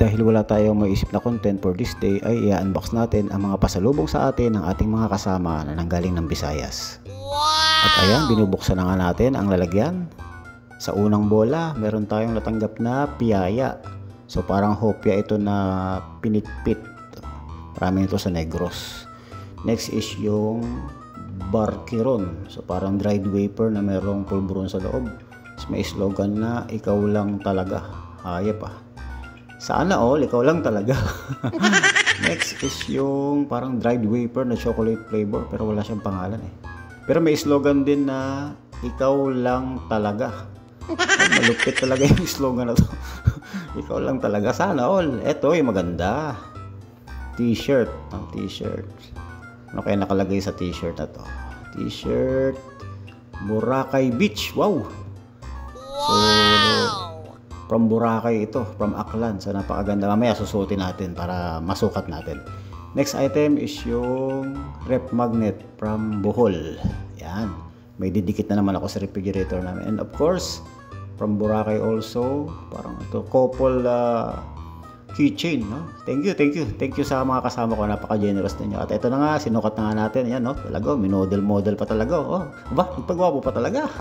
dahil wala tayong maiisip na content for this day, ay i-unbox natin ang mga pasalubong sa atin ng ating mga kasama na nanggaling ng Visayas. At ayan, binubuksan na nga natin ang lalagyan. Sa unang bola, meron tayong natanggap na piyaya. So parang hopya ito na pinitpit. Marami ito sa Negros. Next is yung Barkiron. So parang dried wafer na merong pulburon sa loob. So, may slogan na ikaw lang talaga. Hayop ah. Sana all, ikaw lang talaga. Next is yung parang dried wafer na chocolate flavor pero wala siyang pangalan eh. Pero may slogan din na ikaw lang talaga. Malupit talaga yung slogan na to. Ikaw lang talaga. Sana all. Eto yung maganda. T-shirt. Ang t-shirt. Ano kaya nakalagay sa t-shirt na to? T-shirt. Boracay Beach. Wow! So, from Boracay ito. From Aklan. So, napakaganda. Mamaya susuotin natin para masukat natin. Next item is yung rep magnet from Bohol. Yan. May didikit na naman ako sa refrigerator namin. And of course, from Boracay also, parang ito, couple keychain, no? Thank you sa mga kasama ko, napaka-generous ninyo. At ito na nga, sinukat na nga natin, yan, no? Talaga, minodel-model pa talaga, oh. Ba, nagpagwapo pa talaga.